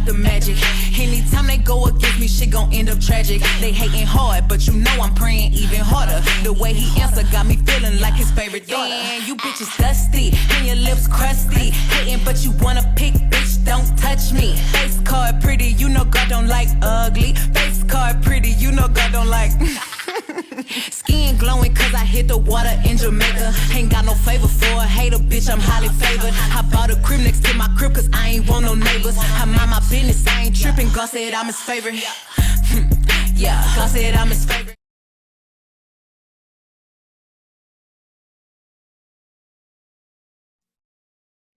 got the magic. Anytime they go against me, shit gon' end up tragic. They hating hard, but you know I'm praying even harder. The way he answered got me feeling like his favorite daughter. Damn, you bitches dusty, and your lips crusty. Hating, but you wanna pick, bitch, don't touch me. Face card pretty, you know God don't like ugly. Face card pretty, you know God don't like. Skin glowing cause I hit the water in Jamaica. Ain't got no favor for a hater, bitch, I'm highly favored. I bought a crib next to my crib cause I ain't want no neighbors. I mind my business, I ain't tripping, God said I'm his favorite. Yeah, God said I'm his favorite.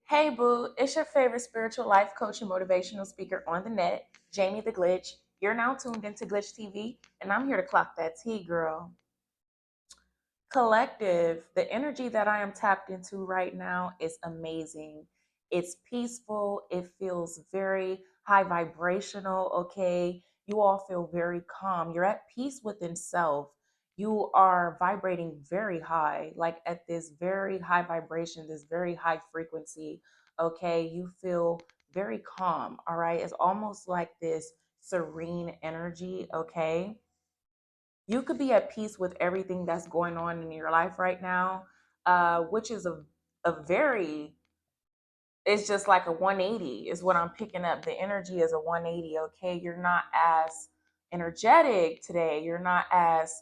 Hey boo, it's your favorite spiritual life coach and motivational speaker on the net, Jamie the Glitch. You're now tuned into Glitch TV, and I'm here to clock that tea, girl. Collective, the energy that I am tapped into right now is amazing. It's peaceful, it feels very high vibrational, okay? You all feel very calm. You're at peace within self. You are vibrating very high, like at this very high vibration, this very high frequency, okay? You feel very calm, all right? It's almost like this serene energy, okay? You could be at peace with everything that's going on in your life right now, which is a very, it's just like a 180 is what I'm picking up. The energy is a 180, okay? You're not as energetic today. You're not as,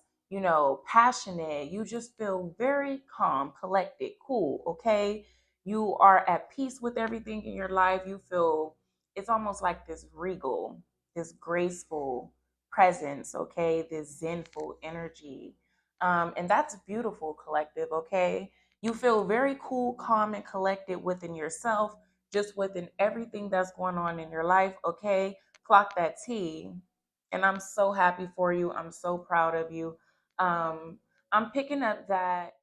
passionate. You just feel very calm, collected, cool, okay? You are at peace with everything in your life. You feel it's almost like this regal, this graceful presence, okay? This zenful energy. And that's beautiful, collective, okay? You feel very cool, calm, and collected within yourself, just within everything that's going on in your life. Okay, clock that T. And I'm so happy for you. I'm so proud of you. Um, I'm picking up that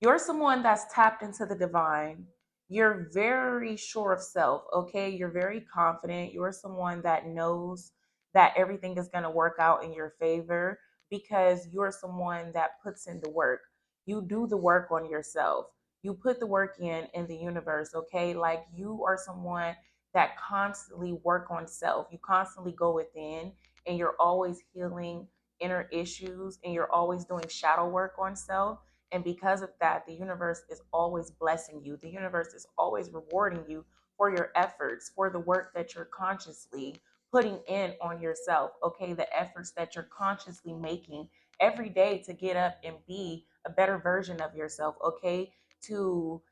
you're someone that's tapped into the divine. You're very sure of self, okay? You're very confident. You're someone that knows that everything is going to work out in your favor because you're someone that puts in the work. You do the work on yourself. You put the work in the universe, okay? Like you are someone that constantly work on self. You constantly go within and you're always healing inner issues and you're always doing shadow work on self, and because of that, the universe is always blessing you. The universe is always rewarding you for your efforts, for the work that you're consciously putting in on yourself. Okay. The efforts that you're consciously making every day to get up and be a better version of yourself. Okay. To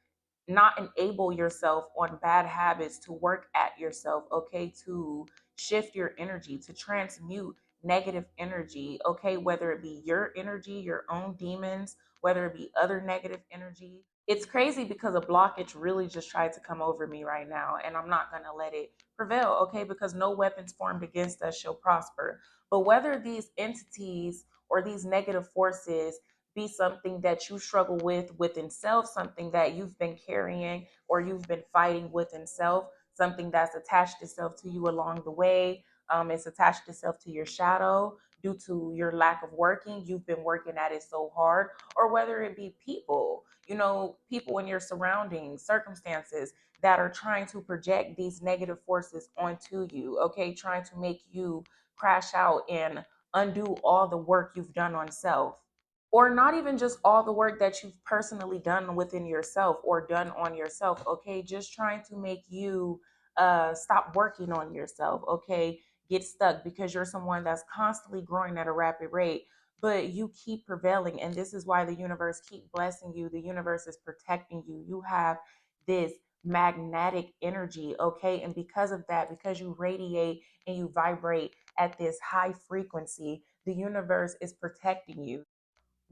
not enable yourself on bad habits, to work at yourself, okay, to shift your energy, to transmute negative energy, okay, whether it be your energy, your own demons, whether it be other negative energy. It's crazy because a blockage really just tried to come over me right now, and I'm not going to let it prevail, okay, because no weapons formed against us shall prosper. But whether these entities or these negative forces be something that you struggle with within self, something that you've been carrying or you've been fighting within self, something that's attached itself to you along the way. It's attached itself to your shadow due to your lack of working. You've been working at it so hard, or whether it be people, people in your surroundings, circumstances that are trying to project these negative forces onto you, okay, trying to make you crash out and undo all the work you've done on self, or not even just all the work that you've personally done within yourself or done on yourself, okay, just trying to make you stop working on yourself, okay, get stuck because you're someone that's constantly growing at a rapid rate, but you keep prevailing, and this is why the universe keep blessing you. The universe is protecting you. You have this magnetic energy, okay, and because of that, because you radiate and you vibrate at this high frequency, the universe is protecting you.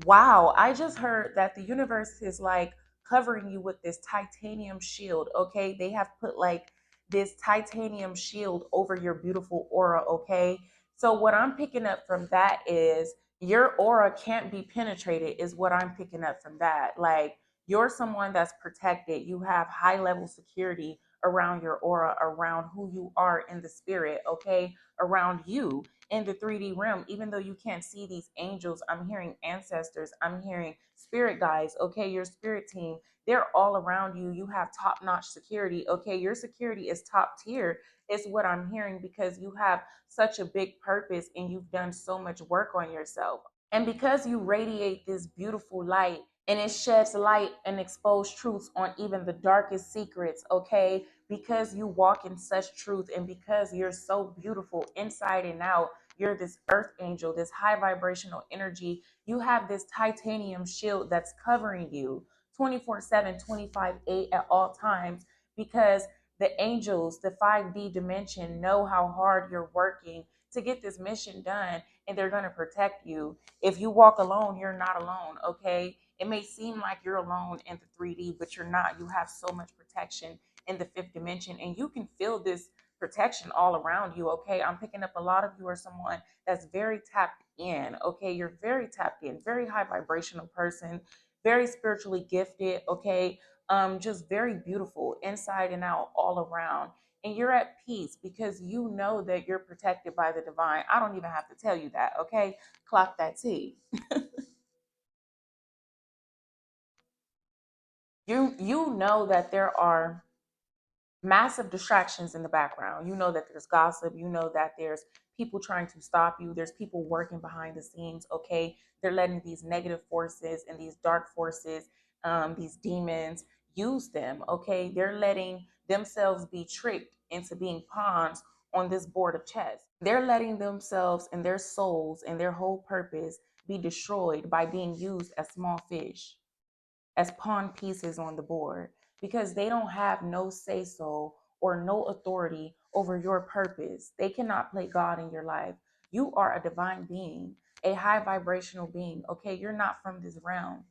Wow, I just heard that the universe is like covering you with this titanium shield. Okay, they have put like this titanium shield over your beautiful aura. Okay, so what I'm picking up from that is your aura can't be penetrated, is what I'm picking up from that. Like you're someone that's protected, you have high level security around your aura, around who you are in the spirit, okay, around you in the 3D realm. Even though you can't see these angels, I'm hearing ancestors, I'm hearing spirit guides, okay, your spirit team, they're all around you. You have top-notch security, okay, your security is top tier, is what I'm hearing, because you have such a big purpose and you've done so much work on yourself. And because you radiate this beautiful light and it sheds light and expose truths on even the darkest secrets, okay? Because you walk in such truth and because you're so beautiful inside and out, you're this earth angel, this high vibrational energy. You have this titanium shield that's covering you 24/7, 25/8 at all times, because the angels, the 5D dimension, know how hard you're working to get this mission done, and they're going to protect you. If you walk alone, you're not alone, okay? It may seem like you're alone in the 3D, but you're not. You have so much protection in the fifth dimension, and you can feel this protection all around you, okay? I'm picking up a lot of you are someone that's very tapped in, okay? You're very tapped in, very high vibrational person, very spiritually gifted, okay? Just very beautiful inside and out all around. And you're at peace because you know that you're protected by the divine. I don't even have to tell you that, okay? Clock that T. You know that there are massive distractions in the background. You know that there's gossip. You know that there's people trying to stop you. There's people working behind the scenes. Okay. They're letting these negative forces and these dark forces, these demons, use them. Okay. They're letting themselves be tricked into being pawns on this board of chess. They're letting themselves and their souls and their whole purpose be destroyed by being used as small fish, as pawn pieces on the board, because they don't have no say so or no authority over your purpose. They cannot play God in your life. You are a divine being, a high vibrational being. Okay, you're not from this realm.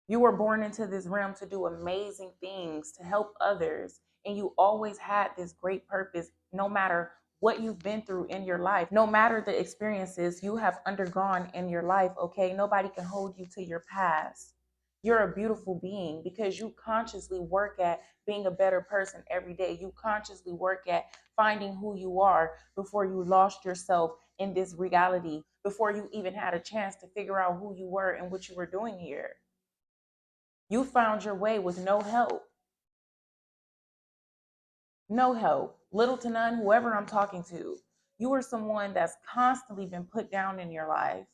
You were born into this realm to do amazing things, to help others. And you always had this great purpose, no matter what you've been through in your life, no matter the experiences you have undergone in your life. Okay, nobody can hold you to your past. You're a beautiful being because you consciously work at being a better person every day. You consciously work at finding who you are before you lost yourself in this reality, before you even had a chance to figure out who you were and what you were doing here. You found your way with no help. No help. Little to none, whoever I'm talking to. You are someone that's constantly been put down in your life.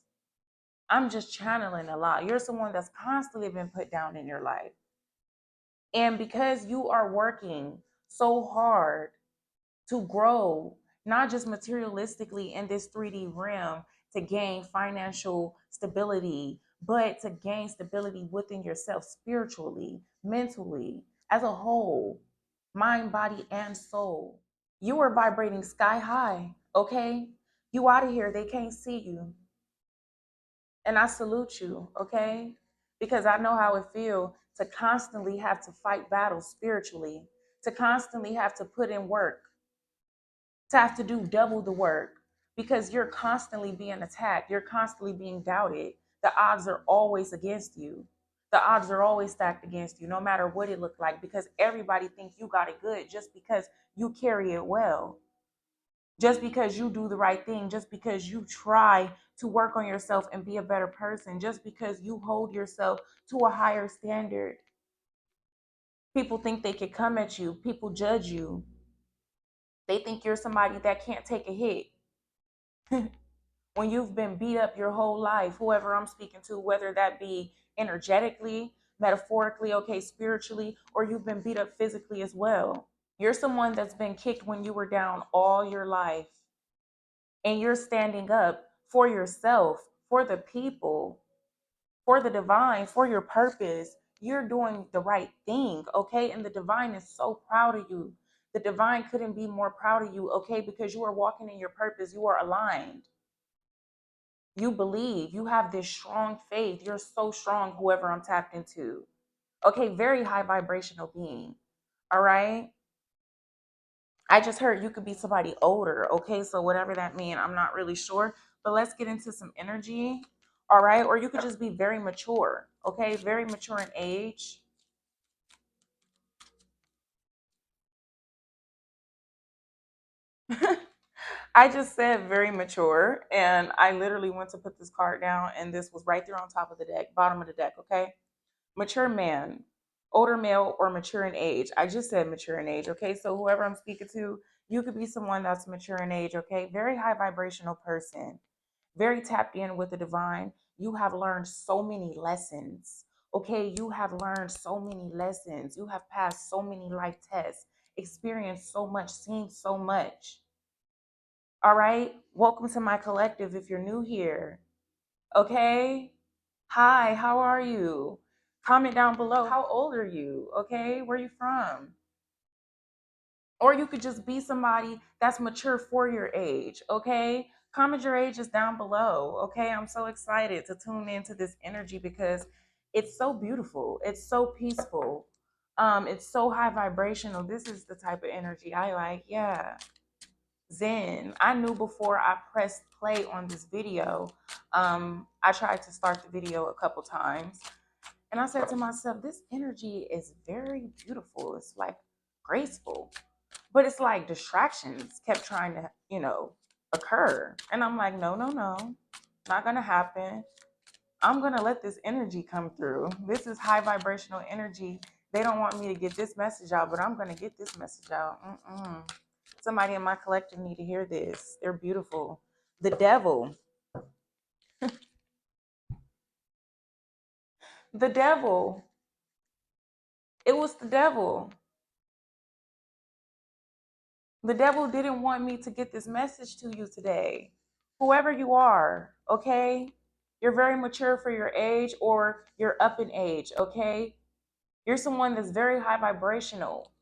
I'm just channeling a lot. You're someone that's constantly been put down in your life. And because you are working so hard to grow, not just materialistically in this 3D realm to gain financial stability, but to gain stability within yourself spiritually, mentally, as a whole, mind, body, and soul. You are vibrating sky high, okay? You out of here, they can't see you. And I salute you, okay? Because I know how it feels to constantly have to fight battles spiritually, to constantly have to put in work, to have to do double the work, because you're constantly being attacked, you're constantly being doubted. The odds are always against you. The odds are always stacked against you, no matter what it looked like, because everybody thinks you got it good just because you carry it well, just because you do the right thing, just because you try to work on yourself and be a better person, just because you hold yourself to a higher standard. People think they can come at you, people judge you, they think you're somebody that can't take a hit. When you've been beat up your whole life, whoever I'm speaking to, whether that be energetically, metaphorically, okay, spiritually, or you've been beat up physically as well. You're someone that's been kicked when you were down all your life, and you're standing up for yourself, for the people, for the divine, for your purpose. You're doing the right thing, okay? And the divine is so proud of you. The divine couldn't be more proud of you, okay? Because you are walking in your purpose, you are aligned. You believe, you have this strong faith. You're so strong, whoever I'm tapped into. Okay, very high vibrational being. All right. I just heard you could be somebody older. Okay, so whatever that means, I'm not really sure. But let's get into some energy. All right. Or you could just be very mature. Okay, very mature in age. I just said very mature, and I literally went to put this card down, and this was right there on top of the deck, bottom of the deck, okay? Mature man, older male, or mature in age. I just said mature in age, okay? So whoever I'm speaking to, you could be someone that's mature in age, okay? Very high vibrational person, very tapped in with the divine. You have learned so many lessons, okay? You have learned so many lessons. You have passed so many life tests, experienced so much, seen so much. All right. Welcome to my collective if you're new here. Okay. Hi, how are you? Comment down below. How old are you? Okay. Where are you from? Or you could just be somebody that's mature for your age. Okay. Comment your ages down below. Okay. I'm so excited to tune into this energy because it's so beautiful. It's so peaceful. It's so high vibrational. This is the type of energy I like. Yeah. Zen. I knew before I pressed play on this video. I tried to start the video a couple times, and I said to myself, this energy is very beautiful. It's like graceful, but it's like distractions kept trying to, occur. And I'm like, no, no, no, not gonna happen. I'm gonna let this energy come through. This is high vibrational energy. They don't want me to get this message out, but I'm gonna get this message out. Somebody in my collective need to hear this. They're beautiful. The devil. The devil. It was the devil. The devil didn't want me to get this message to you today. Whoever you are, okay? You're very mature for your age or you're up in age, okay? You're someone that's very high vibrational.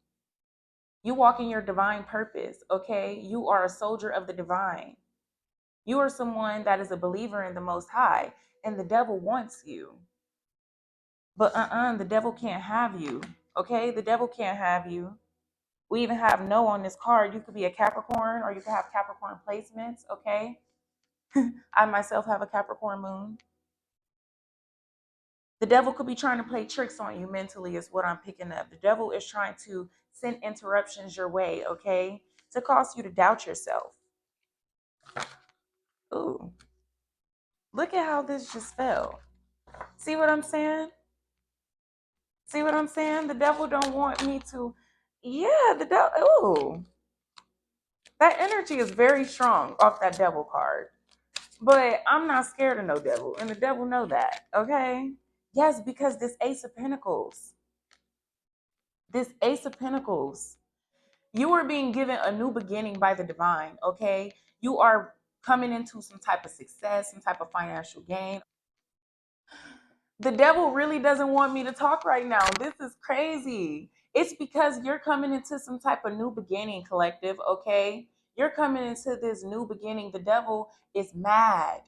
You walk in your divine purpose, okay? You are a soldier of the divine. You are someone that is a believer in the Most High, and the devil wants you. But the devil can't have you. Okay? The devil can't have you. We even have no on this card. You could be a Capricorn or you could have Capricorn placements. Okay? I myself have a Capricorn moon. The devil could be trying to play tricks on you mentally, is what I'm picking up. The devil is trying to send interruptions your way, okay? To cause you to doubt yourself. Ooh. Look at how this just fell. See what I'm saying? See what I'm saying? The devil don't want me to. Yeah, the devil. Ooh, that energy is very strong off that devil card. But I'm not scared of no devil, and the devil know that. Okay. Yes, because this Ace of Pentacles, you are being given a new beginning by the divine. Okay, you are coming into some type of success, some type of financial gain. The devil really doesn't want me to talk right now. This is crazy. It's because you're coming into some type of new beginning, collective, okay? You're coming into this new beginning. The devil is mad.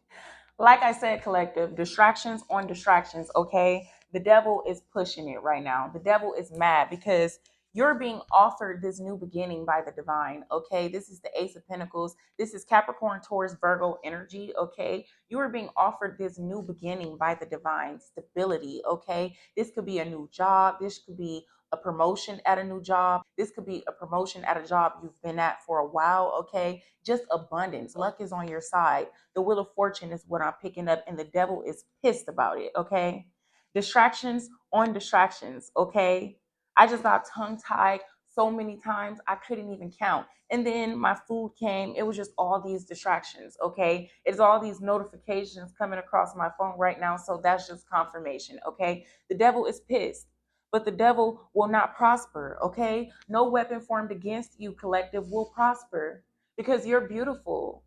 Like I said, collective, distractions on distractions, okay? The devil is pushing it right now. The devil is mad because you're being offered this new beginning by the divine, okay? This is the Ace of Pentacles. This is Capricorn, Taurus, Virgo energy, okay? You are being offered this new beginning by the divine, stability, okay? This could be a new job. This could be a promotion at a new job. This could be a promotion at a job you've been at for a while, okay? Just abundance. Luck is on your side. The wheel of fortune is what I'm picking up, and the devil is pissed about it, okay? Distractions on distractions, okay? I just got tongue tied so many times I couldn't even count. And then my food came. It was just all these distractions, okay? It's all these notifications coming across my phone right now. So that's just confirmation, okay? The devil is pissed, but the devil will not prosper, okay? No weapon formed against you, collective, will prosper because you're beautiful.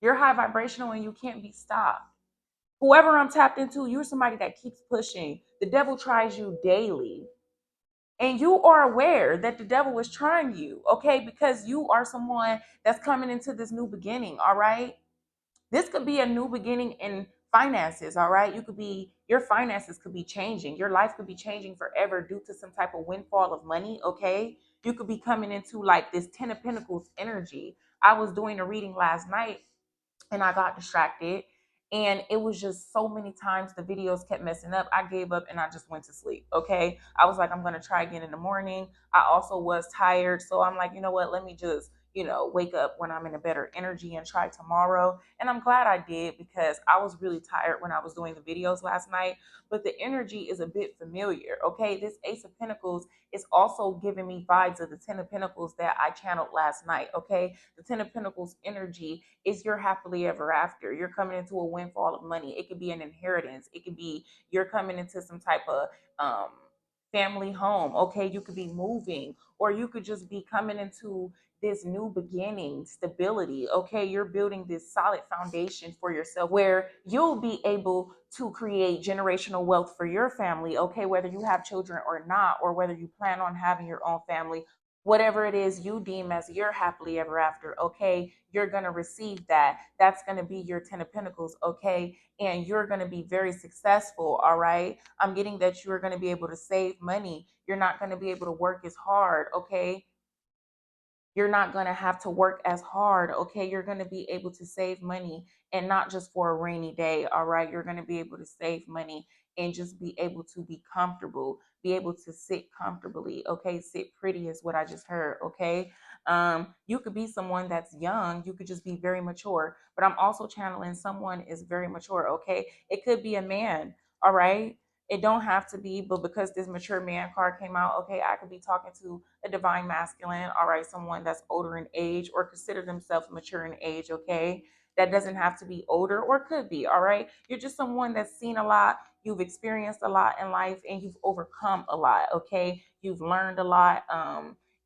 You're high vibrational and you can't be stopped. Whoever I'm tapped into, you're somebody that keeps pushing. The devil tries you daily. And you are aware that the devil is trying you, okay? Because you are someone that's coming into this new beginning, all right? This could be a new beginning in finances, all right? Your finances could be changing. Your life could be changing forever due to some type of windfall of money, okay? You could be coming into like this Ten of Pentacles energy. I was doing a reading last night and I got distracted. And it was just so many times the videos kept messing up. I gave up and I just went to sleep. Okay. I was like, I'm going to try again in the morning. I also was tired. So I'm like, you know what? Let me just, wake up when I'm in a better energy and try tomorrow. And I'm glad I did, because I was really tired when I was doing the videos last night. But the energy is a bit familiar. Okay. This Ace of Pentacles is also giving me vibes of the Ten of Pentacles that I channeled last night. Okay. The Ten of Pentacles energy is your happily ever after. You're coming into a windfall of money. It could be an inheritance. It could be you're coming into some type of um family home. Okay. You could be moving, or you could just be coming into this new beginning, stability. Okay. You're building this solid foundation for yourself where you'll be able to create generational wealth for your family. Okay. Whether you have children or not, or whether you plan on having your own family, whatever it is you deem as your happily ever after, okay, you're going to receive that. That's going to be your Ten of Pentacles, okay, and you're going to be very successful, all right. I'm getting that you're going to be able to save money. You're not going to be able to work as hard, okay. You're not going to have to work as hard. Okay. You're going to be able to save money, and not just for a rainy day. All right. You're going to be able to save money and just be able to be comfortable, be able to sit comfortably. Okay. Sit pretty is what I just heard. Okay. You could be someone that's young. You could just be very mature, but I'm also channeling someone is very mature. Okay. It could be a man. All right. It don't have to be, but because this mature man card came out, okay, I could be talking to a divine masculine, all right, someone that's older in age or consider themselves mature in age, okay? That doesn't have to be older, or could be, all right? You're just someone that's seen a lot, you've experienced a lot in life, and you've overcome a lot, okay? You've learned a lot,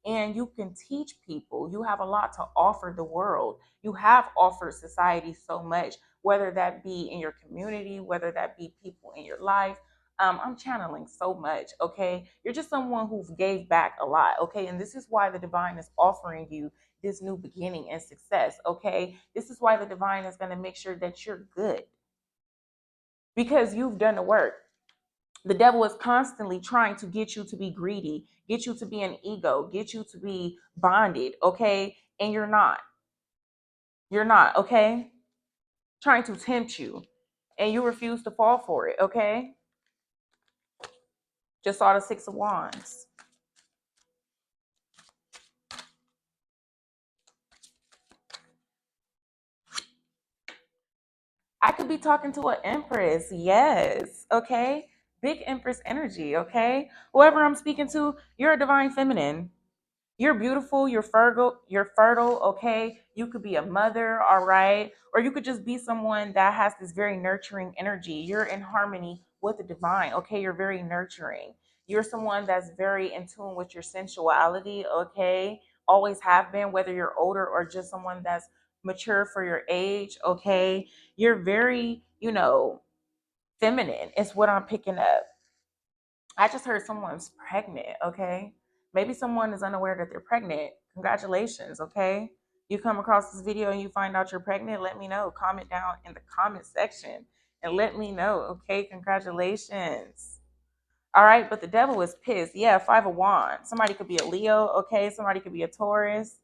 and you can teach people. You have a lot to offer the world. You have offered society so much, whether that be in your community, whether that be people in your life. I'm channeling so much. Okay. You're just someone who gave back a lot. Okay. And this is why the divine is offering you this new beginning and success. Okay. This is why the divine is going to make sure that you're good, because you've done the work. The devil is constantly trying to get you to be greedy, get you to be an ego, get you to be bonded. Okay. And you're not. You're not. Okay. Trying to tempt you, and you refuse to fall for it. Okay. Just saw the Six of Wands. I could be talking to an Empress. Yes. Okay. Big Empress energy. Okay. Whoever I'm speaking to, you're a divine feminine. You're beautiful, you're fertile, okay? You could be a mother, all right? Or you could just be someone that has this very nurturing energy. You're in harmony with the divine, okay? You're very nurturing. You're someone that's very in tune with your sensuality, okay? Always have been, whether you're older or just someone that's mature for your age, okay? You're very, feminine, is what I'm picking up. I just heard someone's pregnant, okay? Maybe someone is unaware that they're pregnant. Congratulations, okay? You come across this video and you find out you're pregnant, let me know. Comment down in the comment section and let me know, okay? Congratulations. All right, but the devil is pissed. Yeah, Five of Wands. Somebody could be a Leo, okay? Somebody could be a Taurus.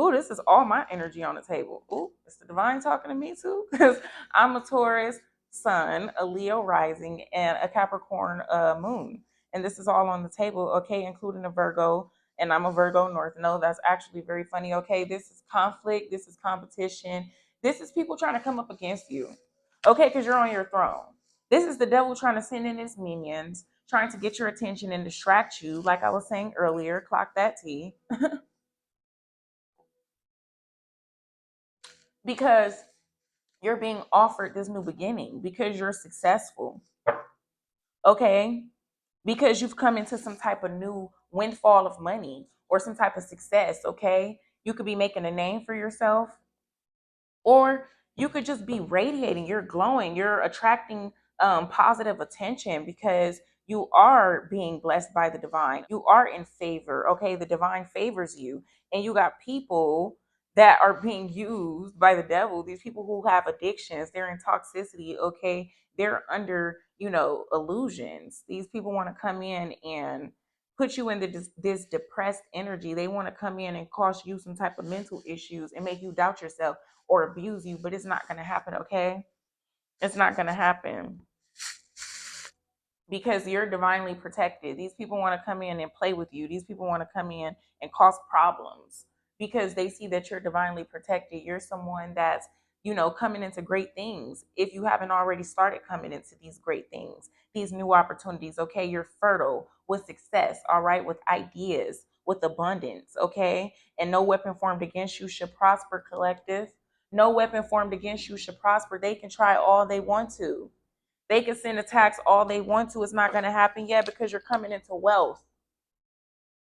Ooh, this is all my energy on the table. Ooh, is the divine talking to me too? Because I'm a Taurus sun, a Leo rising, and a Capricorn moon. And this is all on the table, okay, including a Virgo. And I'm a Virgo North. No, that's actually very funny. Okay, this is conflict. This is competition. This is people trying to come up against you, okay, because you're on your throne. This is the devil trying to send in his minions, trying to get your attention and distract you. Like I was saying earlier, clock that T. Because you're being offered this new beginning, because you're successful, okay? Because you've come into some type of new windfall of money or some type of success, okay? You could be making a name for yourself, or you could just be radiating. You're glowing, you're attracting positive attention, because you are being blessed by the divine. You are in favor, okay? The divine favors you, and you got people that are being used by the devil. These people who have addictions, they're in toxicity, okay? They're under, illusions. These people want to come in and put you in this depressed energy. They want to come in and cause you some type of mental issues and make you doubt yourself or abuse you, but it's not going to happen, okay? It's not going to happen, because you're divinely protected. These people want to come in and play with you. These people want to come in and cause problems. because they see that you're divinely protected. You're someone that's, coming into great things. If you haven't already started coming into these great things, these new opportunities, okay? You're fertile with success, all right? With ideas, with abundance, okay? And no weapon formed against you should prosper, collective. No weapon formed against you should prosper. They can try all they want to. They can send attacks all they want to. It's not going to happen yet because you're coming into wealth.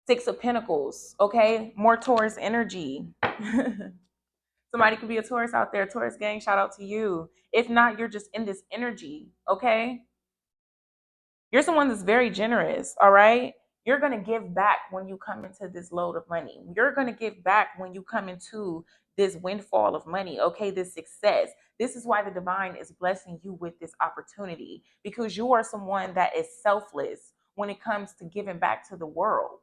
Six of Pentacles, okay? More Taurus energy. Somebody could be a Taurus out there. Taurus gang, shout out to you. If not, you're just in this energy, okay? You're someone that's very generous, all right? You're going to give back when you come into this load of money. You're going to give back when you come into this windfall of money, okay? This success. This is why the divine is blessing you with this opportunity, because you are someone that is selfless when it comes to giving back to the world,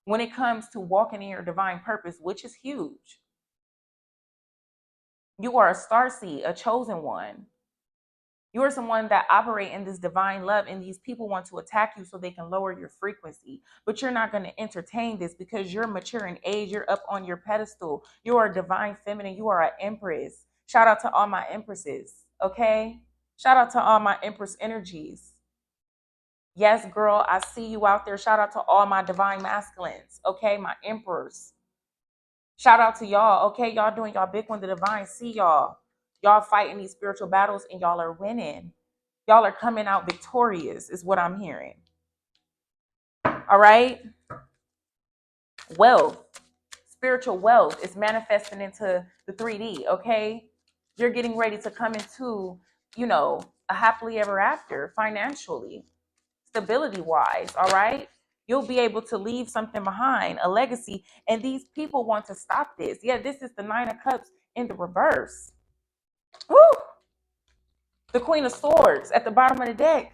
when it comes to walking in your divine purpose, which is huge. You are a starseed, a chosen one. You are someone that operate in this divine love, and these people want to attack you so they can lower your frequency. But you're not going to entertain this because you're mature in age. You're up on your pedestal. You are a divine feminine. You are an empress. Shout out to all my empresses, okay? Shout out to all my empress energies. Yes, girl, I see you out there. Shout out to all my divine masculines, okay? My emperors. Shout out to y'all, okay? Y'all doing y'all big one. The divine see y'all. Y'all fighting these spiritual battles and y'all are winning. Y'all are coming out victorious is what I'm hearing. All right? Wealth, spiritual wealth is manifesting into the 3D, okay? You're getting ready to come into, a happily ever after financially, stability wise, all right? You'll be able to leave something behind, a legacy. And these people want to stop this. Yeah, this is the Nine of Cups in the reverse. Woo! The Queen of Swords at the bottom of the deck.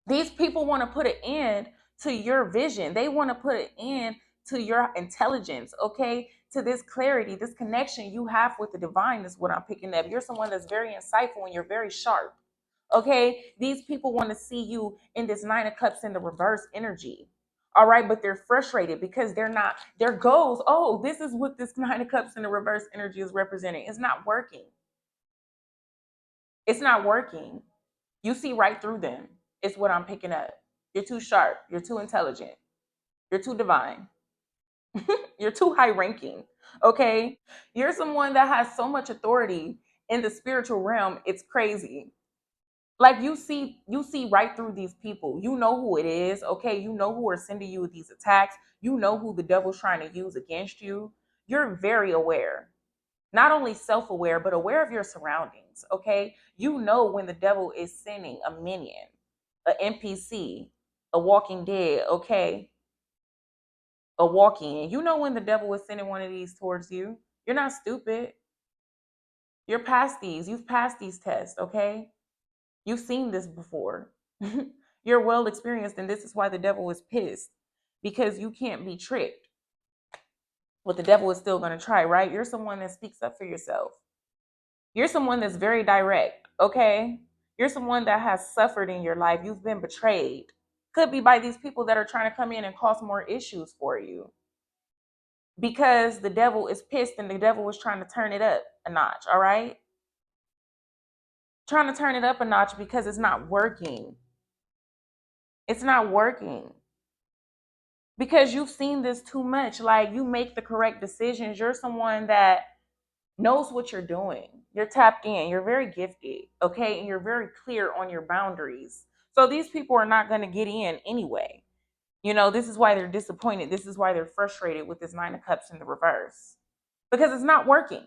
These people want to put an end to your vision. They want to put an end to your intelligence, okay? To this clarity, this connection you have with the divine is what I'm picking up. You're someone that's very insightful and you're very sharp, okay? These people want to see you in this Nine of Cups in the reverse energy, all right? But they're frustrated because they're not, their goals, oh, this is what this Nine of Cups in the reverse energy is representing. It's not working. It's not working. You see right through them. It's what I'm picking up. You're too sharp. You're too intelligent. You're too divine. You're too high ranking. Okay. You're someone that has so much authority in the spiritual realm. It's crazy. Like you see right through these people. You know who it is. Okay. You know who are sending you these attacks. You know who the devil's trying to use against you. You're very aware. Not only self-aware, but aware of your surroundings, okay? You know when the devil is sending a minion, an NPC, a walking dead, okay? A walk-in. You know when the devil is sending one of these towards you. You're not stupid. You're past these. You've passed these tests, okay? You've seen this before. You're well experienced, and this is why the devil is pissed, because you can't be tricked. But the devil is still going to try, right? You're someone that speaks up for yourself. You're someone that's very direct, okay? You're someone that has suffered in your life. You've been betrayed. Could be by these people that are trying to come in and cause more issues for you. Because the devil is pissed and the devil is trying to turn it up a notch, all right? Trying to turn it up a notch because it's not working. It's not working. Because you've seen this too much. Like, you make the correct decisions. You're someone that knows what you're doing. You're tapped in. You're very gifted, okay? And you're very clear on your boundaries. So these people are not going to get in anyway. This is why they're disappointed. This is why they're frustrated with this Nine of Cups in the reverse. Because it's not working.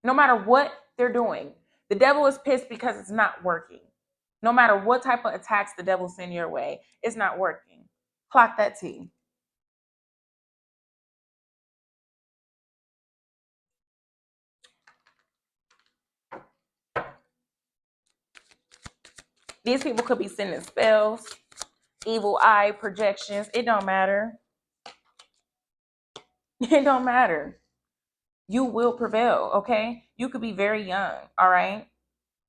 No matter what they're doing. The devil is pissed because it's not working. No matter what type of attacks the devil send your way, it's not working. Clock that T. These people could be sending spells, evil eye projections. It don't matter. It don't matter. You will prevail, okay? You could be very young, all right?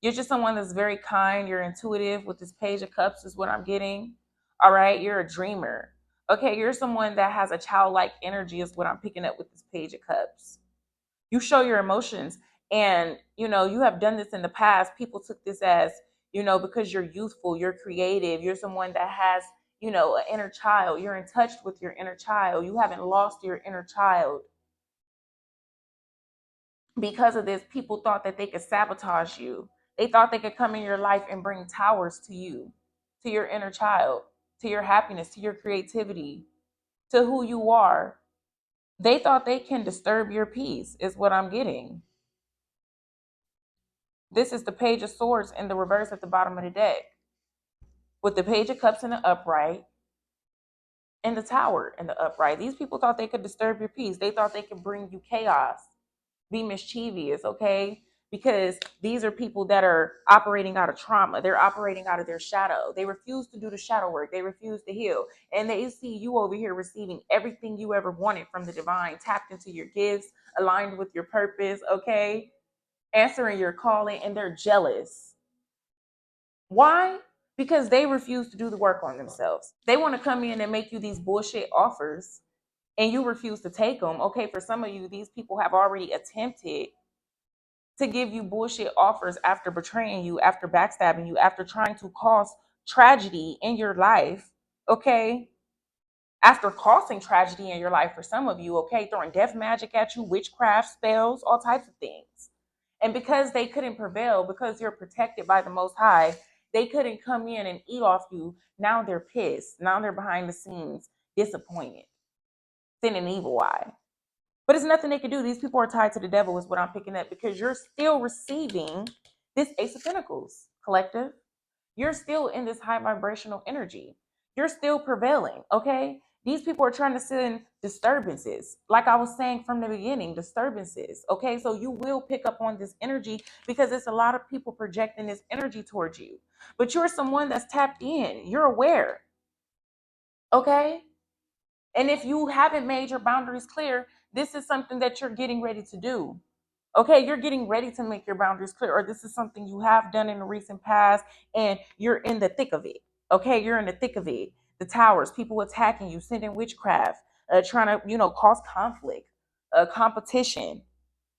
You're just someone that's very kind. You're intuitive with this Page of Cups is what I'm getting, all right? You're a dreamer, Okay, you're someone that has a childlike energy, is what I'm picking up with this Page of Cups. You show your emotions, and you have done this in the past. People took this as, because you're youthful, you're creative, you're someone that has, an inner child. You're in touch with your inner child. You haven't lost your inner child. Because of this, people thought that they could sabotage you. They thought they could come in your life and bring towers to you, to your inner child, to your happiness, to your creativity, to who you are. They thought they can disturb your peace, is what I'm getting. This is the Page of Swords in the reverse at the bottom of the deck, with the Page of Cups in the upright and the Tower in the upright. These people thought they could disturb your peace. They thought they could bring you chaos, be mischievous, okay? Because these are people that are operating out of trauma. They're operating out of their shadow. They refuse to do the shadow work. They refuse to heal. And they see you over here receiving everything you ever wanted from the divine, tapped into your gifts, aligned with your purpose, okay? Answering your calling, and they're jealous. Why? Because they refuse to do the work on themselves. They want to come in and make you these bullshit offers, and you refuse to take them. Okay, for some of you, these people have already attempted to give you bullshit offers after betraying you, after backstabbing you, after trying to cause tragedy in your life. Okay, after causing tragedy in your life for some of you, okay, throwing death magic at you, witchcraft, spells, all types of things. And because they couldn't prevail, because you're protected by the Most High, they couldn't come in and eat off you. Now they're pissed. Now they're behind the scenes, disappointed, sending an evil eye. But it's nothing they can do. These people are tied to the devil, is what I'm picking up, because you're still receiving this Ace of Pentacles, collective. You're still in this high vibrational energy. You're still prevailing, okay? These people are trying to send disturbances. Like I was saying from the beginning, disturbances, okay? So you will pick up on this energy because it's a lot of people projecting this energy towards you. But you're someone that's tapped in. You're aware, okay? And if you haven't made your boundaries clear, this is something that you're getting ready to do. Okay, you're getting ready to make your boundaries clear, or this is something you have done in the recent past and you're in the thick of it. Okay, you're in the thick of it. The towers, people attacking you, sending witchcraft, trying to, cause conflict, competition,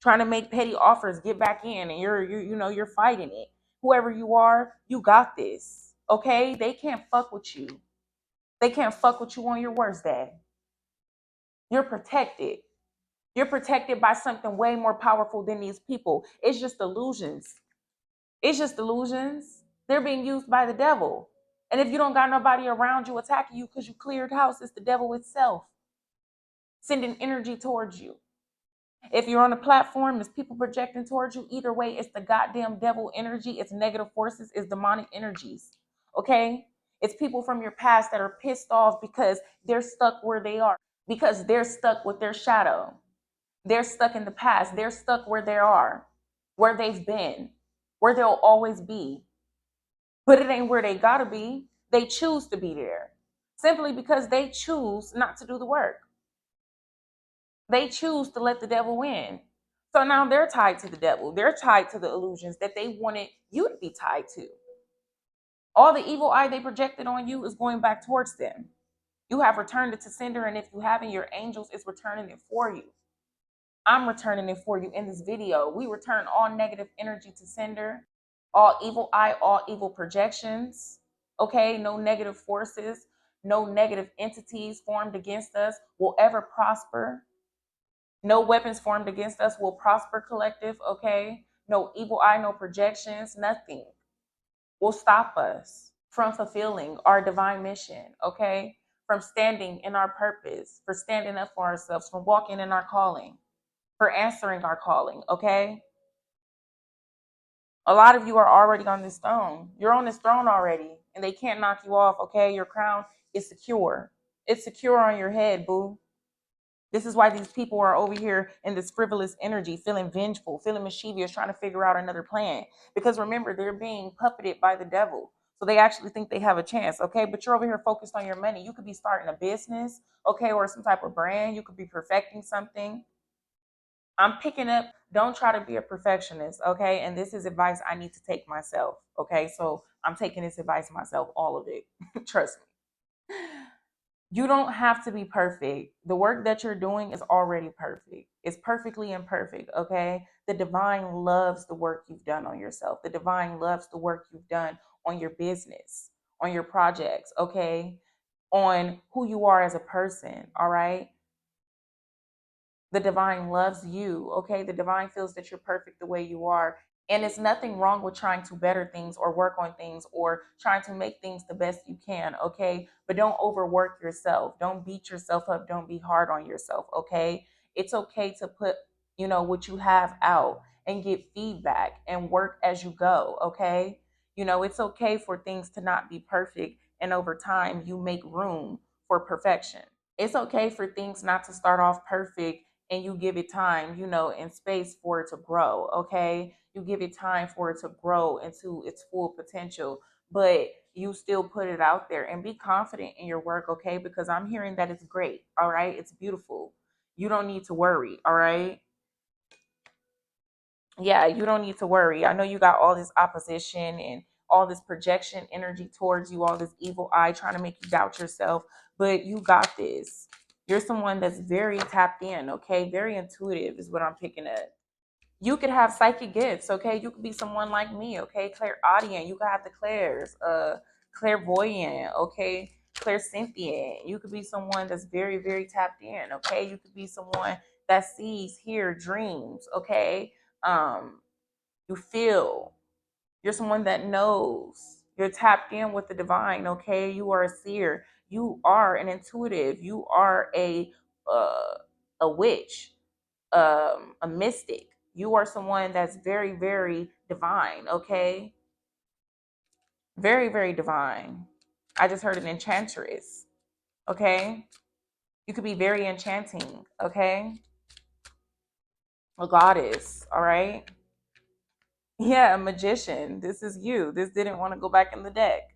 trying to make petty offers, get back in, and you're fighting it. Whoever you are, you got this. Okay, they can't fuck with you. They can't fuck with you on your worst day. You're protected. You're protected by something way more powerful than these people. It's just illusions. It's just illusions. They're being used by the devil. And if you don't got nobody around you attacking you because you cleared house, it's the devil itself sending energy towards you. If you're on a platform, it's people projecting towards you. Either way, it's the goddamn devil energy. It's negative forces. It's demonic energies. Okay? It's people from your past that are pissed off because they're stuck where they are, because they're stuck with their shadow. They're stuck in the past. They're stuck where they are, where they've been, where they'll always be. But it ain't where they gotta be. They choose to be there simply because they choose not to do the work. They choose to let the devil win. So now they're tied to the devil. They're tied to the illusions that they wanted you to be tied to. All the evil eye they projected on you is going back towards them. You have returned it to sender, and if you haven't, your angels is returning it for you. I'm returning it for you in this video. We return all negative energy to sender, all evil eye, all evil projections. Okay, no negative forces, no negative entities formed against us will ever prosper. No weapons formed against us will prosper, collective. Okay, no evil eye, no projections, nothing will stop us from fulfilling our divine mission. Okay, from standing in our purpose, for standing up for ourselves, from walking in our calling, for answering our calling, okay? A lot of you are already on this throne. You're on this throne already, and they can't knock you off, okay? Your crown is secure. It's secure on your head, boo. This is why these people are over here in this frivolous energy, feeling vengeful, feeling mischievous, trying to figure out another plan. Because remember, they're being puppeted by the devil. So they actually think they have a chance, okay? But you're over here focused on your money. You could be starting a business, okay, or some type of brand. You could be perfecting something. I'm picking up, don't try to be a perfectionist, okay? And this is advice I need to take myself, okay? So I'm taking this advice myself, all of it. Trust me. You don't have to be perfect. The work that you're doing is already perfect. It's perfectly imperfect, okay? The divine loves the work you've done on yourself. The divine loves the work you've done on your business, on your projects, okay? On who you are as a person, all right? The divine loves you, okay? The divine feels that you're perfect the way you are. And it's nothing wrong with trying to better things or work on things or trying to make things the best you can, okay? But don't overwork yourself. Don't beat yourself up. Don't be hard on yourself, okay? It's okay to put, what you have out and get feedback and work as you go, okay? It's okay for things to not be perfect. And over time, you make room for perfection. It's okay for things not to start off perfect and you give it time, and space for it to grow. Okay. You give it time for it to grow into its full potential, but you still put it out there and be confident in your work. Okay. Because I'm hearing that it's great. All right. It's beautiful. You don't need to worry. All right. Yeah, you don't need to worry. I know you got all this opposition and all this projection energy towards you, all this evil eye trying to make you doubt yourself, but you got this. You're someone that's very tapped in, okay? Very intuitive is what I'm picking up. You could have psychic gifts, okay? You could be someone like me, okay? Clairaudient. You could have the clairs, clairvoyant, okay? Clairsentient. You could be someone that's very, very tapped in, okay? You could be someone that sees, hear, dreams, okay? Um, you feel. You're someone that knows. You're tapped in with the divine, okay? You are a seer. You are an intuitive. You are uh, a witch, a mystic. You are someone that's very, very divine, okay? Very, very divine. I just heard an enchantress, okay? You could be very enchanting, okay? A goddess, all right? Yeah, a magician. This is you. This didn't want to go back in the deck.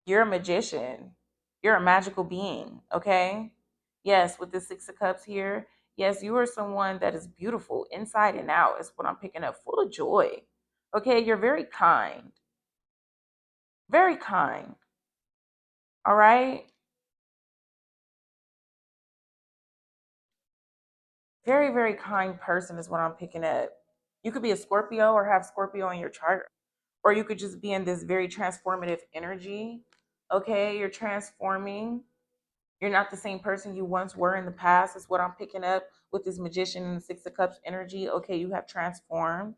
You're a magician. You're a magical being, okay? Yes, with the Six of Cups here, yes, you are someone that is beautiful inside and out, is what I'm picking up, full of joy. Okay, you're very kind. Very kind. All right? Very, very kind person is what I'm picking up. You could be a Scorpio or have Scorpio in your chart, or you could just be in this very transformative energy. Okay, you're transforming. You're not the same person you once were in the past, is what I'm picking up with this magician and the Six of Cups energy. Okay, you have transformed.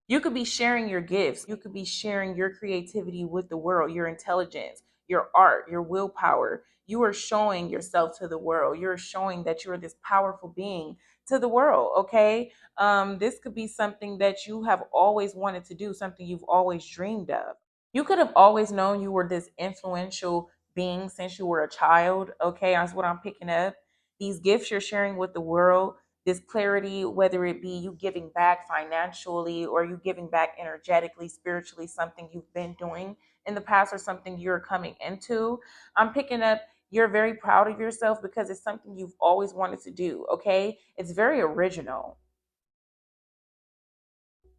You could be sharing your gifts. You could be sharing your creativity with the world, your intelligence, your art, your willpower. You are showing yourself to the world. You're showing that you're this powerful being to the world. Okay. This could be something that you have always wanted to do, something you've always dreamed of. You could have always known you were this influential being since you were a child. Okay, that's what I'm picking up. These gifts you're sharing with the world, this clarity, whether it be you giving back financially or you giving back energetically, spiritually, something you've been doing in the past or something you're coming into. I'm picking up you're very proud of yourself because it's something you've always wanted to do. Okay, it's very original.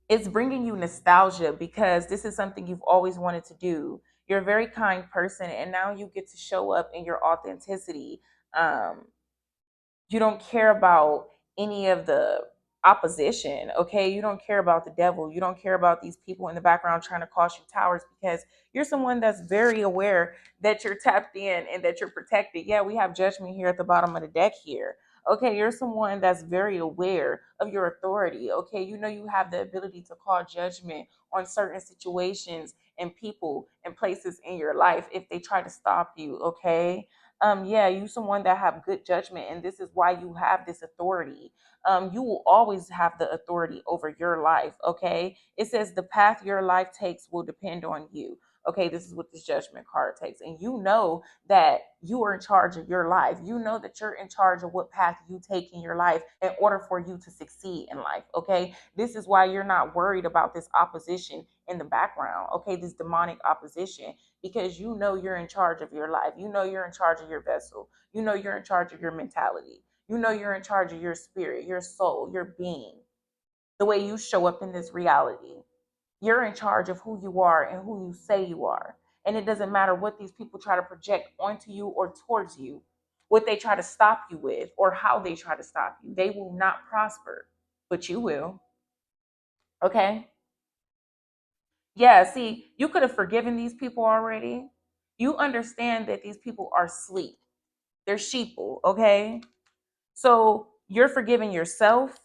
It's bringing you nostalgia because this is something you've always wanted to do. You're a very kind person, and now you get to show up in your authenticity. Um, you don't care about any of the opposition, okay? You don't care about the devil. You don't care about these people in the background trying to cause you towers because you're someone that's very aware that you're tapped in and that you're protected. Yeah, we have judgment here at the bottom of the deck here. Okay, you're someone that's very aware of your authority. Okay, you know you have the ability to call judgment on certain situations and people and places in your life if they try to stop you. Okay, yeah, you someone that have good judgment, and this is why you have this authority. You will always have the authority over your life. Okay, it says the path your life takes will depend on you. Okay, this is what this judgment card takes, and you know that you are in charge of your life. You know that you're in charge of what path you take in your life in order for you to succeed in life. Okay, this is why you're not worried about this opposition in the background. Okay, this demonic opposition, because you know you're in charge of your life. You know you're in charge of your vessel. You know you're in charge of your mentality. You know you're in charge of your spirit, your soul, your being. the way you show up in this reality. You're in charge of who you are and who you say you are. And it doesn't matter what these people try to project onto you or towards you, what they try to stop you with, or how they try to stop you. They will not prosper, but you will. Okay? Yeah, see, you could have forgiven these people already. You understand that these people are asleep. They're sheeple, okay? So you're forgiving yourself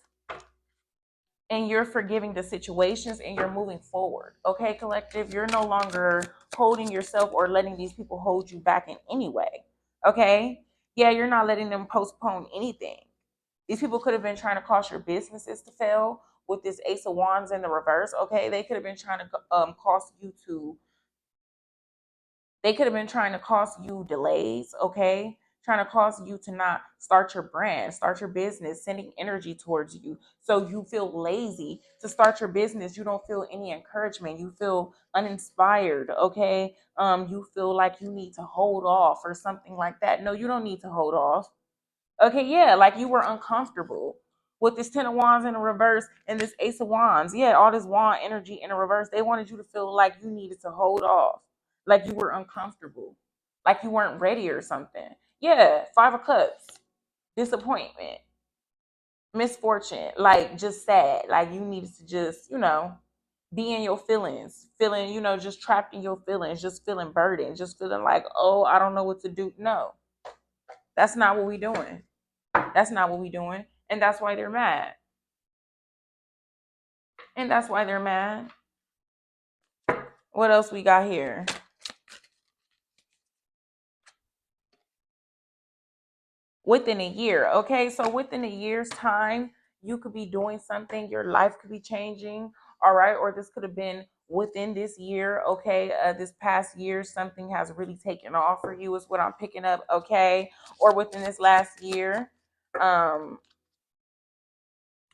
and you're forgiving the situations and you're moving forward. Okay, collective, you're no longer holding yourself or letting these people hold you back in any way. Okay, yeah, you're not letting them postpone anything. These people could have been trying to cause your businesses to fail with this Ace of Wands in the reverse. Okay, they could have been trying to cause you to they could have been trying to cause you delays, okay? Trying to cause you to not start your brand, start your business, sending energy towards you. So you feel lazy to start your business. You don't feel any encouragement. You feel uninspired, okay? You feel like you need to hold off or something like that. No, you don't need to hold off. Okay, yeah, like you were uncomfortable with this Ten of Wands in a reverse and this Ace of Wands. Yeah, all this wand energy in a reverse. They wanted you to feel like you needed to hold off, like you were uncomfortable, like you weren't ready or something. Yeah, Five of Cups, disappointment, misfortune, like just sad. Like you needed to just, be in your feelings, feeling, just trapped in your feelings, just feeling burdened, just feeling like, oh, I don't know what to do. No, that's not what we doing. That's not what we doing. And that's why they're mad. And that's why they're mad. What else we got here? Within a year. Okay. So within a year's time, you could be doing something. Your life could be changing. All right. Or this could have been within this year. Okay. This past year, something has really taken off for you, is what I'm picking up. Okay. Or within this last year. Um,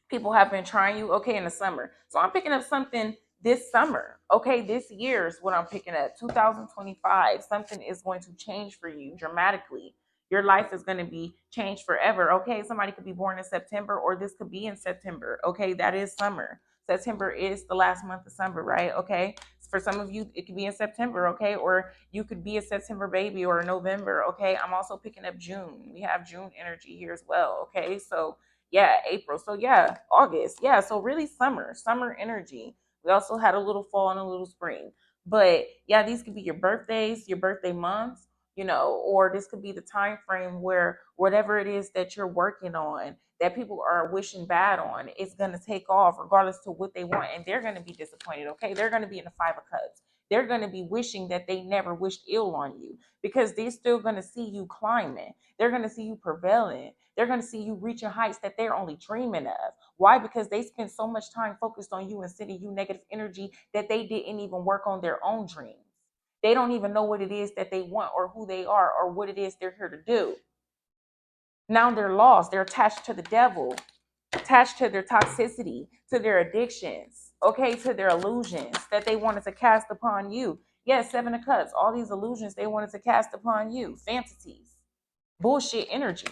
People have been trying you, okay, in the summer. So I'm picking up something this summer. Okay, this year is what I'm picking up. 2025. Something is going to change for you dramatically. Your life is going to be changed forever. Okay, somebody could be born in September, or this could be in September. Okay, that is summer. September is the last month of summer, right? Okay, for some of you it could be in September. Okay, or you could be a September baby or a November. Okay, I'm also picking up June. We have June energy here as well. Okay, so yeah, April. So yeah, August. Yeah, so really summer energy. We also had a little fall and a little spring. But yeah, these could be your birthdays, your birthday months, or this could be the time frame where whatever it is that you're working on that people are wishing bad on, it's going to take off regardless to what they want, and they're going to be disappointed. Okay, they're going to be in the Five of Cups. They're going to be wishing that they never wished ill on you, because they're still going to see you climbing. They're going to see you prevailing. They're going to see you reaching heights that they're only dreaming of. Why? Because they spend so much time focused on you and sending you negative energy that they didn't even work on their own dreams. They don't even know what it is that they want or who they are or what it is they're here to do. Now they're lost. They're attached to the devil, attached to their toxicity, to their addictions, okay, to their illusions that they wanted to cast upon you. Yes, Seven of Cups, all these illusions they wanted to cast upon you, fantasies, bullshit energy.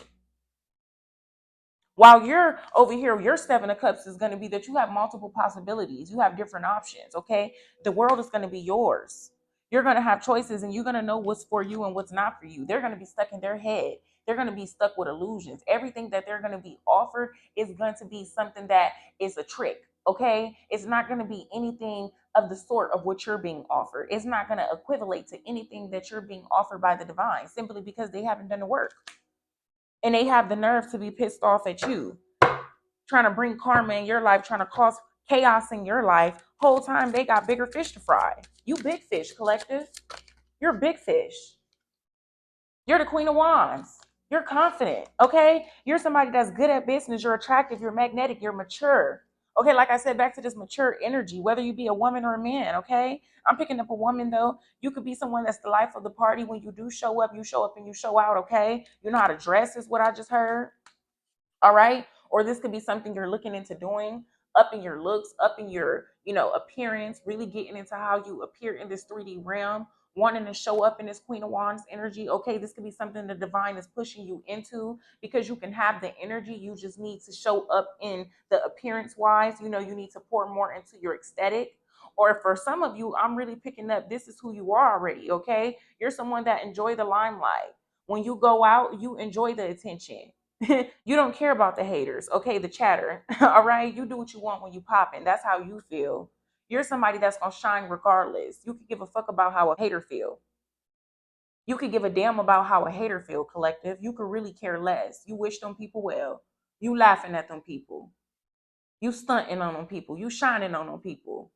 While you're over here, your Seven of Cups is going to be that you have multiple possibilities. You have different options, okay? The world is going to be yours. You're going to have choices and you're going to know what's for you and what's not for you. They're going to be stuck in their head. They're going to be stuck with illusions. Everything that they're going to be offered is going to be something that is a trick, okay? It's not going to be anything of the sort of what you're being offered. It's not going to equivalent to anything that you're being offered by the divine, simply because they haven't done the work. And they have the nerve to be pissed off at you, trying to bring karma in your life, trying to cause chaos in your life. Whole time they got bigger fish to fry. You big fish, collective. You're a big fish. You're the Queen of Wands. You're confident, okay? You're somebody that's good at business. You're attractive. You're magnetic. You're mature. Okay, like I said, back to this mature energy, whether you be a woman or a man, okay? I'm picking up a woman, though. You could be someone that's the life of the party. When you do show up, you show up and you show out, okay? You know how to dress, is what I just heard. All right. Or this could be something you're looking into doing, up in your looks, up in your, appearance, really getting into how you appear in this 3D realm, wanting to show up in this Queen of Wands energy. Okay, this could be something the divine is pushing you into, because you can have the energy. You just need to show up in the appearance wise. You know, you need to pour more into your aesthetic. Or for some of you, I'm really picking up, this is who you are already. Okay, you're someone that enjoy the limelight. When you go out, you enjoy the attention. You don't care about the haters, okay, the chatter. All right, you do what you want when you pop in. That's how you feel. You're somebody that's gonna shine regardless. You could give a fuck about how a hater feel. You could give a damn about how a hater feel, collective. You could really care less. You wish them people well. You laughing at them people. You stunting on them people. You shining on them people.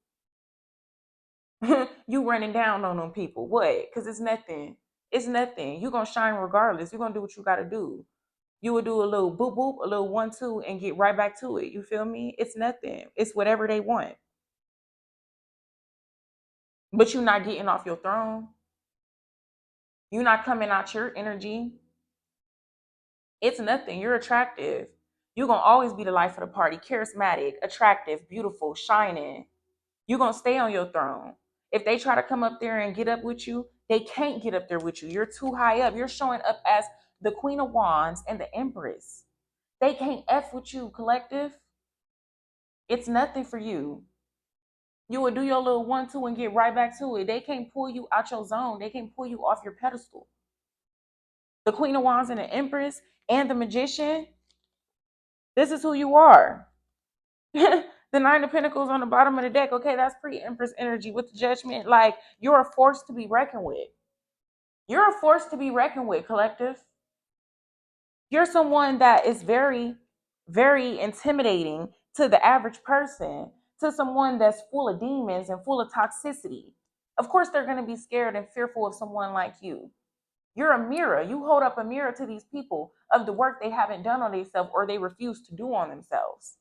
You running down on them people. What? Because it's nothing. It's nothing. You gonna shine regardless. You're gonna do what you gotta do. You would do a little boop boop, a little 1 2, and get right back to it. You feel me? It's nothing. It's whatever they want. But you're not getting off your throne. You're not coming out your energy. It's nothing. You're attractive. You're gonna always be the life of the party, charismatic, attractive, beautiful, shining. You're gonna stay on your throne. If they try to come up there and get up with you, they can't get up there with you. You're too high up. You're showing up as the Queen of Wands and the Empress. They can't F with you, collective. It's nothing for you. You would do your little 1 2 and get right back to it. They can't pull you out your zone. They can't pull you off your pedestal. The Queen of Wands and the Empress and the Magician, this is who you are. The Nine of Pentacles on the bottom of the deck. Okay, that's pre-Empress energy with the Judgment. Like, you're a force to be reckoned with. You're a force to be reckoned with, collective. You're someone that is very, very intimidating to the average person, to someone that's full of demons and full of toxicity. Of course, they're going to be scared and fearful of someone like you. You're a mirror. You hold up a mirror to these people of the work they haven't done on themselves or they refuse to do on themselves.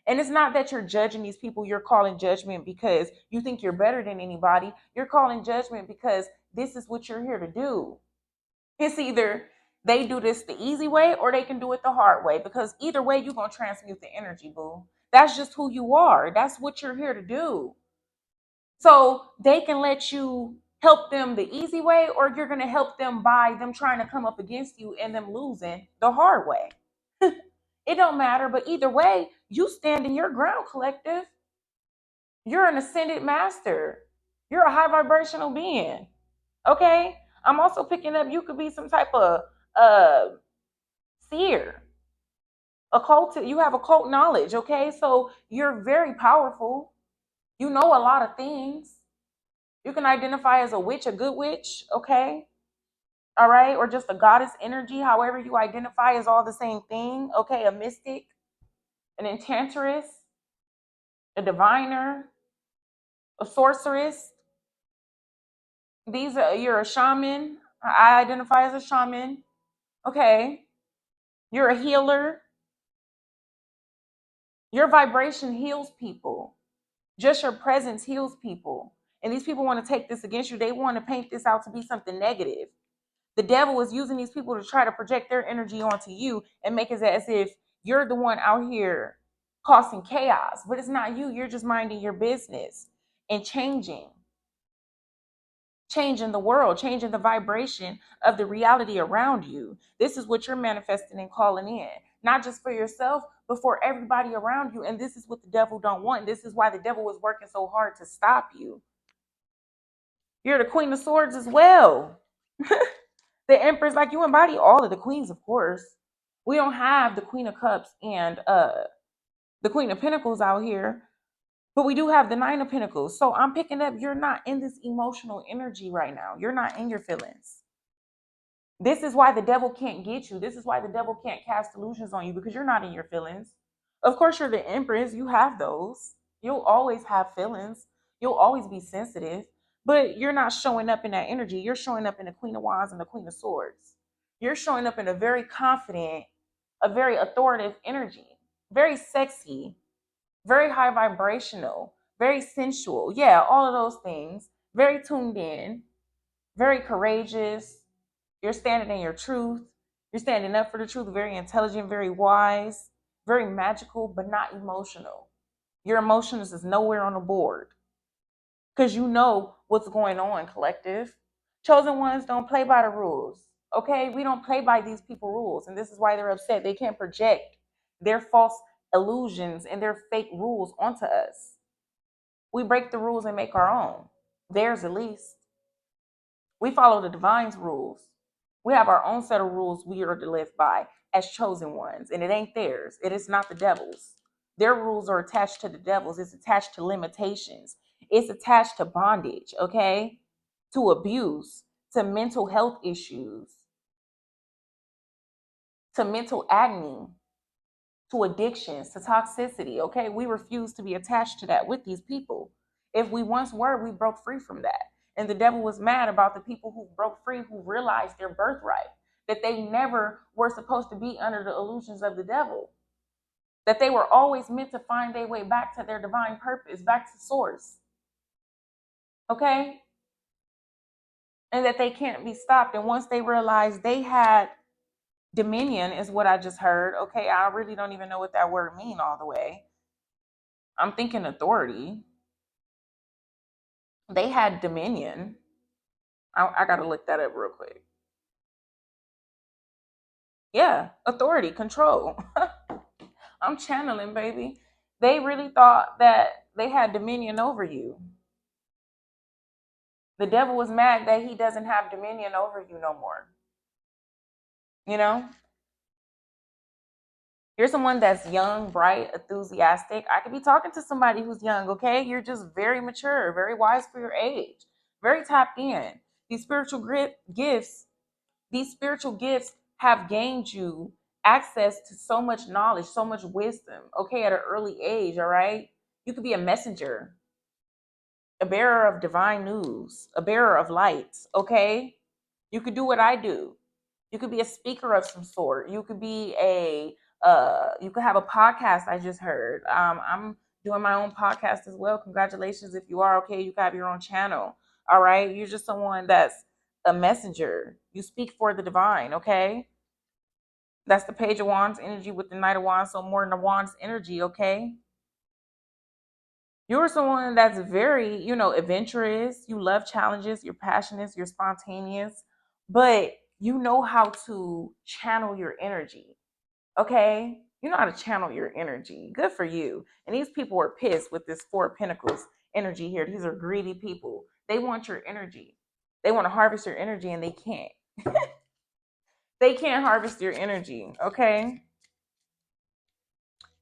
And it's not that you're judging these people. You're calling judgment because you think you're better than anybody. You're calling judgment because this is what you're here to do. It's either they do this the easy way or they can do it the hard way, because either way, you're going to transmute the energy, boo. That's just who you are. That's what you're here to do. So they can let you help them the easy way, or you're going to help them by them trying to come up against you and them losing the hard way. It don't matter, but either way, you stand in your ground, collective. You're an ascended master. You're a high vibrational being. Okay? I'm also picking up, you could be some type of seer, occult. You have occult knowledge, okay? So you're very powerful. You know a lot of things. You can identify as a witch, a good witch, okay? All right, or just a goddess energy, however you identify, is all the same thing, okay? A mystic, an enchantress, a diviner, a sorceress. These are, you're a shaman. I identify as a shaman, okay? You're a healer. Your vibration heals people. Just your presence heals people. And these people want to take this against you. They want to paint this out to be something negative. The devil is using these people to try to project their energy onto you and make it as if you're the one out here causing chaos. But it's not you. You're just minding your business and changing the world, changing the vibration of the reality around you. This is what you're manifesting and calling in, not just for yourself, but for everybody around you. And this is what the devil don't want. This is why the devil is working so hard to stop you. You're the Queen of Swords as well. The Empress, like, you embody all of the queens, of course. We don't have the Queen of Cups and the Queen of Pentacles out here, but we do have the Nine of Pentacles. So I'm picking up, you're not in this emotional energy right now. You're not in your feelings. This is why the devil can't get you. This is why the devil can't cast illusions on you, because you're not in your feelings. Of course, you're the Empress. You have those. You'll always have feelings. You'll always be sensitive, but you're not showing up in that energy. You're showing up in the Queen of Wands and the Queen of Swords. You're showing up in a very confident, a very authoritative energy, very sexy, very high vibrational, very sensual. Yeah, all of those things. Very tuned in, very courageous. You're standing in your truth. You're standing up for the truth. Very intelligent, very wise, very magical, but not emotional. Your emotions is nowhere on the board because you know what's going on, collective. Chosen ones don't play by the rules. Okay, we don't play by these people rules, and this is why they're upset. They can't project their false illusions and their fake rules onto us. We break the rules and make our own. Theirs at least. We follow the divine's rules. We have our own set of rules we are to live by as chosen ones, and it ain't theirs. It is not the devil's. Their rules are attached to the devil's. It's attached to limitations. It's attached to bondage, okay? To abuse, to mental health issues, to mental agony, to addictions, to toxicity, okay? We refuse to be attached to that with these people. If we once were, we broke free from that. And the devil was mad about the people who broke free, who realized their birthright, that they never were supposed to be under the illusions of the devil, that they were always meant to find their way back to their divine purpose, back to source, okay? And that they can't be stopped. And once they realized they had dominion, is what I just heard, okay? I really don't even know what that word mean all the way. I'm thinking authority. They had dominion. I got to look that up real quick. Yeah, authority, control. I'm channeling, baby. They really thought that they had dominion over you. The devil was mad that he doesn't have dominion over you no more. You know? You're someone that's young, bright, enthusiastic. I could be talking to somebody who's young, okay? You're just very mature, very wise for your age, very tapped in. These gifts, these spiritual gifts have gained you access to so much knowledge, so much wisdom, okay, at an early age, all right? You could be a messenger, a bearer of divine news, a bearer of light, okay? You could do what I do. You could be a speaker of some sort. You could be you could have a podcast. I just heard. I'm doing my own podcast as well. Congratulations if you are, okay. You can have your own channel. All right. You're just someone that's a messenger. You speak for the divine, okay? That's the Page of Wands energy with the Knight of Wands, so more than the Wands energy, okay? You're someone that's very, adventurous. You love challenges. You're passionate. You're spontaneous, but you know how to channel your energy. Okay? You know how to channel your energy. Good for you. And these people are pissed with this Four of Pentacles energy here. These are greedy people. They want your energy. They want to harvest your energy and they can't. They can't harvest your energy. Okay?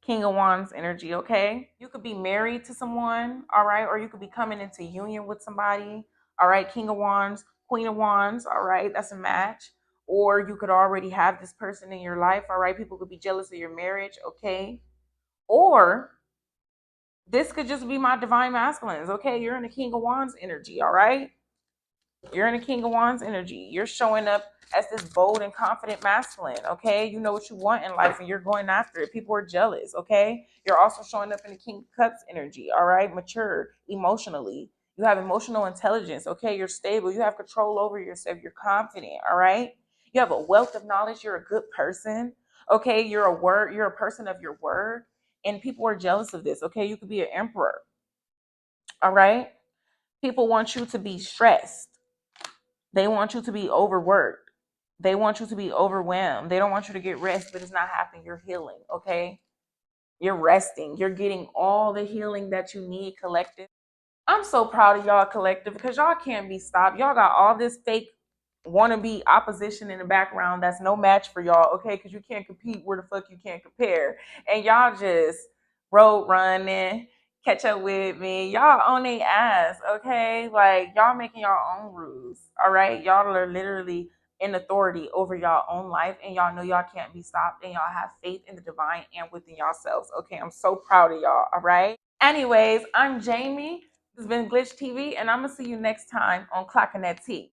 King of Wands energy, okay? You could be married to someone, all right? Or you could be coming into union with somebody, all right? King of Wands, Queen of Wands, all right? That's a match. Or you could already have this person in your life, all right? People could be jealous of your marriage, okay? Or this could just be my divine masculines, okay? You're in the King of Wands energy, all right? You're in the King of Wands energy. You're showing up as this bold and confident masculine, okay? You know what you want in life and you're going after it. People are jealous, okay? You're also showing up in the King of Cups energy, all right? Mature emotionally. You have emotional intelligence, okay? You're stable. You have control over yourself. You're confident, all right? You have a wealth of knowledge. You're a good person, okay? You're a person of your word. And people are jealous of this, okay? You could be an emperor, all right? People want you to be stressed. They want you to be overworked. They want you to be overwhelmed. They don't want you to get rest, but it's not happening. You're healing, okay? You're resting. You're getting all the healing that you need, collective. I'm so proud of y'all, collective, because y'all can't be stopped. Y'all got all this fake wannabe opposition in the background that's no match for y'all, okay? Because you can't compete where the fuck you can't compare. And y'all just road running, catch up with me. Y'all on their ass, okay? Like, y'all making your own rules, all right? Y'all are literally in authority over y'all own life, and y'all know y'all can't be stopped, and y'all have faith in the divine and within yourselves, okay? I'm so proud of y'all, all right? Anyways, I'm Jamie. This has been Glitch TV, and I'm going to see you next time on Clocking That Tea.